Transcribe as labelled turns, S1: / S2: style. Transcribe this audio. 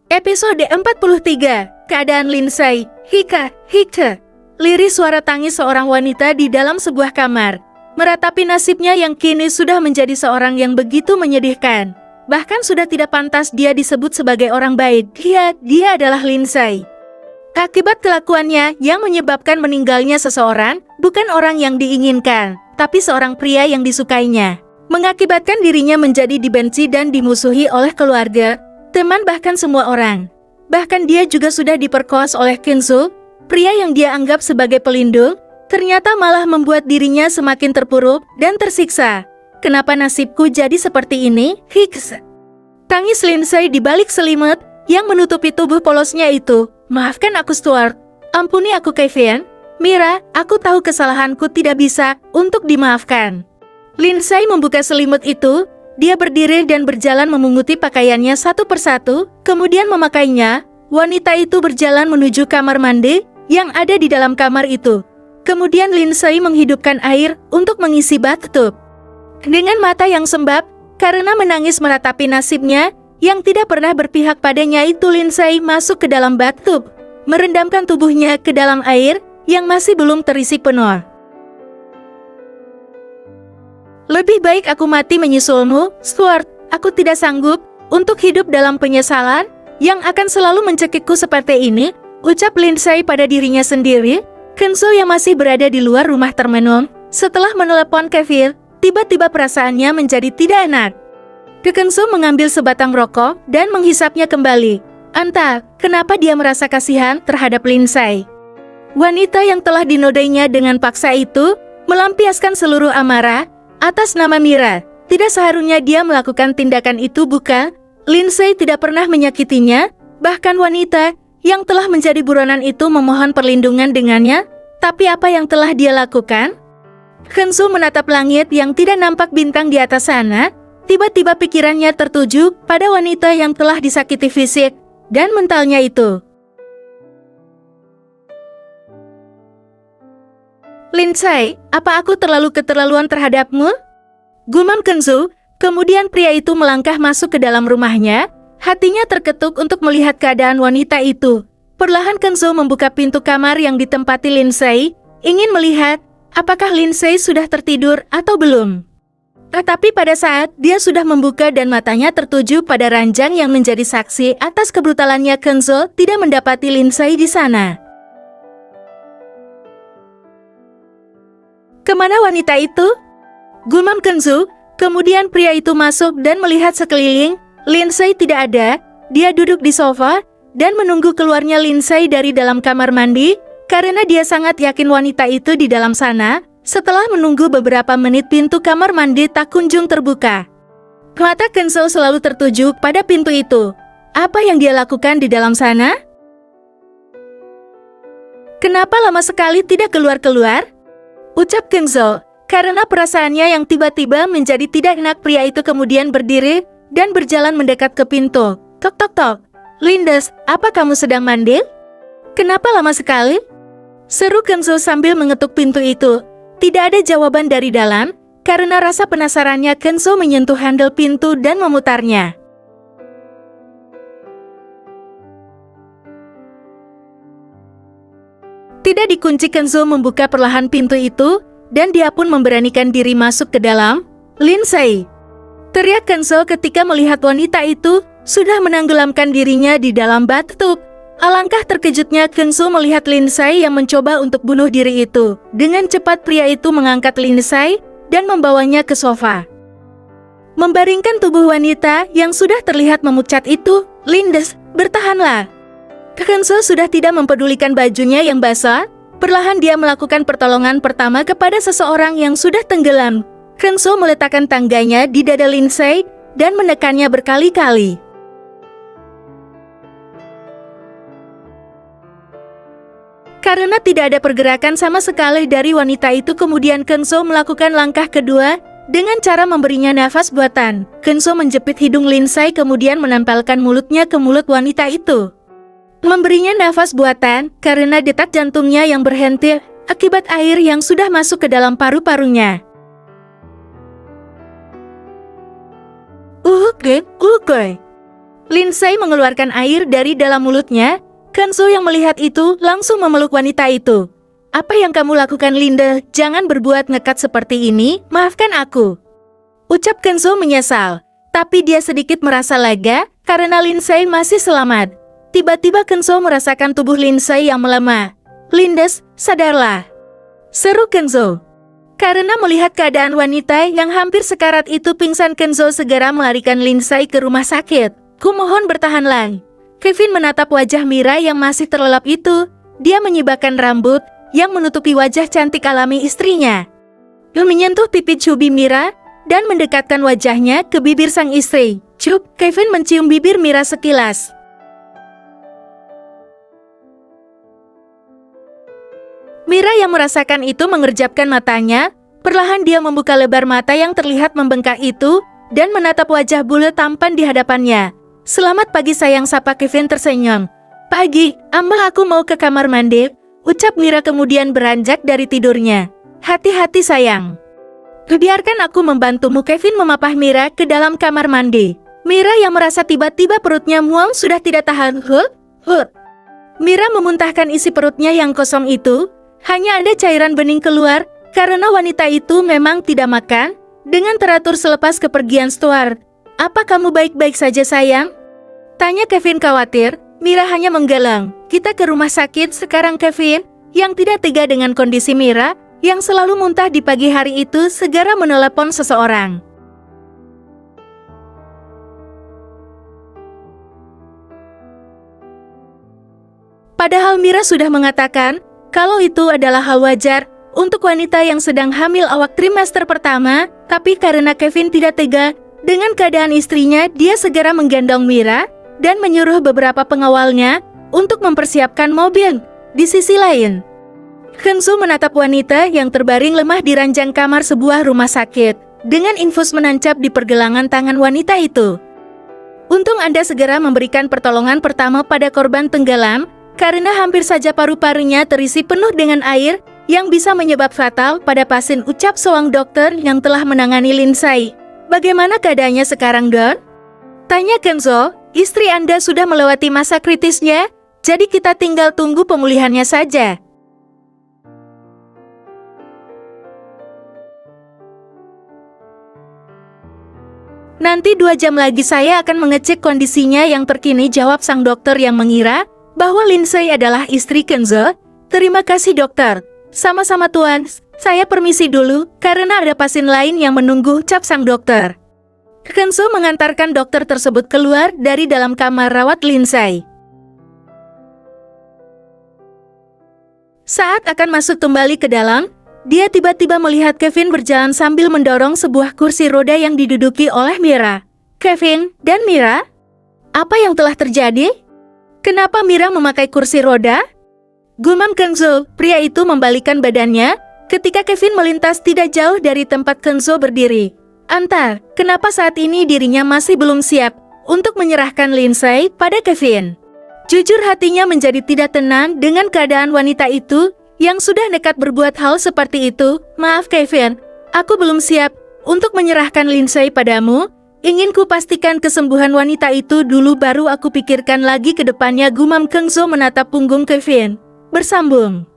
S1: Episode 43, Keadaan Lindsay, Hika. Liris suara tangis seorang wanita di dalam sebuah kamar, meratapi nasibnya yang kini sudah menjadi seorang yang begitu menyedihkan. Bahkan sudah tidak pantas dia disebut sebagai orang baik. Dia adalah Lindsay. Akibat kelakuannya yang menyebabkan meninggalnya seseorang, bukan orang yang diinginkan, tapi seorang pria yang disukainya. Mengakibatkan dirinya menjadi dibenci dan dimusuhi oleh keluarga, teman bahkan semua orang. Bahkan dia juga sudah diperkosa oleh Kenzo, pria yang dia anggap sebagai pelindung, ternyata malah membuat dirinya semakin terpuruk dan tersiksa. Kenapa nasibku jadi seperti ini? Tangis Lindsay di balik selimut yang menutupi tubuh polosnya itu. Maafkan aku Stuart, ampuni aku Kevin. Mira, aku tahu kesalahanku tidak bisa untuk dimaafkan. Lindsay membuka selimut itu. Dia berdiri dan berjalan memunguti pakaiannya satu persatu, kemudian memakainya. Wanita itu berjalan menuju kamar mandi yang ada di dalam kamar itu. Kemudian Lindsay menghidupkan air untuk mengisi bathtub. Dengan mata yang sembab, karena menangis meratapi nasibnya yang tidak pernah berpihak padanya itu, Lindsay masuk ke dalam bathtub, merendamkan tubuhnya ke dalam air yang masih belum terisi penuh. Lebih baik aku mati menyusulmu, Stuart. Aku tidak sanggup untuk hidup dalam penyesalan yang akan selalu mencekikku seperti ini, ucap Lindsay pada dirinya sendiri. Kenzo yang masih berada di luar rumah termenung. Setelah menelepon Kevin, tiba-tiba perasaannya menjadi tidak enak. Kenzo mengambil sebatang rokok dan menghisapnya kembali. Entah kenapa dia merasa kasihan terhadap Lindsay. Wanita yang telah dinodainya dengan paksa itu melampiaskan seluruh amarah atas nama Mira. Tidak seharusnya dia melakukan tindakan itu, bukan? Lindsay tidak pernah menyakitinya, bahkan wanita yang telah menjadi buronan itu memohon perlindungan dengannya. Tapi apa yang telah dia lakukan? Kenzo menatap langit yang tidak nampak bintang di atas sana. Tiba-tiba pikirannya tertuju pada wanita yang telah disakiti fisik dan mentalnya itu. Lindsay, apa aku terlalu keterlaluan terhadapmu? Gumam Kenzo. Kemudian pria itu melangkah masuk ke dalam rumahnya. Hatinya terketuk untuk melihat keadaan wanita itu. Perlahan Kenzo membuka pintu kamar yang ditempati Lindsay, ingin melihat apakah Lindsay sudah tertidur atau belum. Tetapi pada saat dia sudah membuka dan matanya tertuju pada ranjang yang menjadi saksi atas kebrutalannya, Kenzo tidak mendapati Lindsay di sana. Kemana wanita itu? Gumam Kenzo. Kemudian pria itu masuk dan melihat sekeliling. Lindsay tidak ada. Dia duduk di sofa dan menunggu keluarnya Lindsay dari dalam kamar mandi, karena dia sangat yakin wanita itu di dalam sana. Setelah menunggu beberapa menit, pintu kamar mandi tak kunjung terbuka. Mata Kenzo selalu tertuju pada pintu itu. Apa yang dia lakukan di dalam sana? Kenapa lama sekali tidak keluar-keluar? Ucap Kenzo, karena perasaannya yang tiba-tiba menjadi tidak enak. Pria itu kemudian berdiri dan berjalan mendekat ke pintu. Tok tok tok. Lindes, apa kamu sedang mandi? Kenapa lama sekali? Seru Kenzo sambil mengetuk pintu itu. Tidak ada jawaban dari dalam. Karena rasa penasarannya, Kenzo menyentuh handle pintu dan memutarnya. Tidak dikunci. Kenzo membuka perlahan pintu itu, dan dia pun memberanikan diri masuk ke dalam. Lindsay! Teriak Kenzo ketika melihat wanita itu sudah menenggelamkan dirinya di dalam bathtub. Alangkah terkejutnya Kenzo melihat Lindsay yang mencoba untuk bunuh diri itu. Dengan cepat pria itu mengangkat Lindsay dan membawanya ke sofa. Membaringkan tubuh wanita yang sudah terlihat memucat itu. Lindes, bertahanlah! Kenzo sudah tidak mempedulikan bajunya yang basah. Perlahan dia melakukan pertolongan pertama kepada seseorang yang sudah tenggelam. Kenzo meletakkan tangganya di dada Lindsay dan menekannya berkali-kali. Karena tidak ada pergerakan sama sekali dari wanita itu, kemudian Kenzo melakukan langkah kedua dengan cara memberinya nafas buatan. Kenzo menjepit hidung Lindsay kemudian menempelkan mulutnya ke mulut wanita itu. Memberinya nafas buatan karena detak jantungnya yang berhenti akibat air yang sudah masuk ke dalam paru-parunya. Lindsay mengeluarkan air dari dalam mulutnya. Kenzo yang melihat itu langsung memeluk wanita itu. Apa yang kamu lakukan, Linda? Jangan berbuat nekat seperti ini, maafkan aku. Ucap Kenzo menyesal, tapi dia sedikit merasa lega karena Lindsay masih selamat. Tiba-tiba Kenzo merasakan tubuh Lindsay yang melemah. Lindes, sadarlah, seru Kenzo. Karena melihat keadaan wanita yang hampir sekarat itu pingsan, Kenzo segera melarikan Lindsay ke rumah sakit. Kumohon bertahanlah. Kevin menatap wajah Mira yang masih terlelap itu. Dia menyibakkan rambut yang menutupi wajah cantik alami istrinya. Dia menyentuh pipi cubi Mira dan mendekatkan wajahnya ke bibir sang istri. Cup, Kevin mencium bibir Mira sekilas. Mira yang merasakan itu mengerjapkan matanya. Perlahan dia membuka lebar mata yang terlihat membengkak itu dan menatap wajah bule tampan di hadapannya. Selamat pagi sayang, sapa Kevin tersenyum. Pagi, Amah, aku mau ke kamar mandi, ucap Mira kemudian beranjak dari tidurnya. Hati-hati sayang. Biarkan aku membantumu. Kevin memapah Mira ke dalam kamar mandi. Mira yang merasa tiba-tiba perutnya mual sudah tidak tahan. Mira memuntahkan isi perutnya yang kosong itu. Hanya ada cairan bening keluar karena wanita itu memang tidak makan dengan teratur selepas kepergian Stuart. Apa kamu baik-baik saja sayang? Tanya Kevin khawatir. Mira hanya menggeleng. Kita ke rumah sakit sekarang. Kevin yang tidak tega dengan kondisi Mira yang selalu muntah di pagi hari itu segera menelepon seseorang. Padahal Mira sudah mengatakan kalau itu adalah hal wajar untuk wanita yang sedang hamil awal trimester pertama, tapi karena Kevin tidak tega dengan keadaan istrinya, dia segera menggendong Mira dan menyuruh beberapa pengawalnya untuk mempersiapkan mobil. Di sisi lain, Kenzo menatap wanita yang terbaring lemah di ranjang kamar sebuah rumah sakit. Dengan infus menancap di pergelangan tangan wanita itu. Untung Anda segera memberikan pertolongan pertama pada korban tenggelam, karena hampir saja paru-parunya terisi penuh dengan air yang bisa menyebab fatal pada pasien, ucap seorang dokter yang telah menangani Lindsay. Bagaimana keadaannya sekarang, Don? Tanya Kenzo. Istri Anda sudah melewati masa kritisnya, jadi kita tinggal tunggu pemulihannya saja. Nanti 2 jam lagi saya akan mengecek kondisinya yang terkini, jawab sang dokter yang mengira bahwa Lindsay adalah istri Kenzo. Terima kasih dokter. Sama-sama tuan, saya permisi dulu karena ada pasien lain yang menunggu, ucap sang dokter. Kenzo mengantarkan dokter tersebut keluar dari dalam kamar rawat Lindsay. Saat akan masuk kembali ke dalam, dia tiba-tiba melihat Kevin berjalan sambil mendorong sebuah kursi roda yang diduduki oleh Mira. Kevin dan Mira? Apa yang telah terjadi? Kenapa Mira memakai kursi roda? Gumam Kenzo. Pria itu membalikkan badannya ketika Kevin melintas tidak jauh dari tempat Kenzo berdiri. Antar, kenapa saat ini dirinya masih belum siap untuk menyerahkan Lindsay pada Kevin? Jujur hatinya menjadi tidak tenang dengan keadaan wanita itu yang sudah nekat berbuat hal seperti itu. Maaf Kevin, aku belum siap untuk menyerahkan Lindsay padamu. Ingin ku pastikan kesembuhan wanita itu dulu baru aku pikirkan lagi ke depannya, gumam Kenzo menatap punggung Kevin. Bersambung.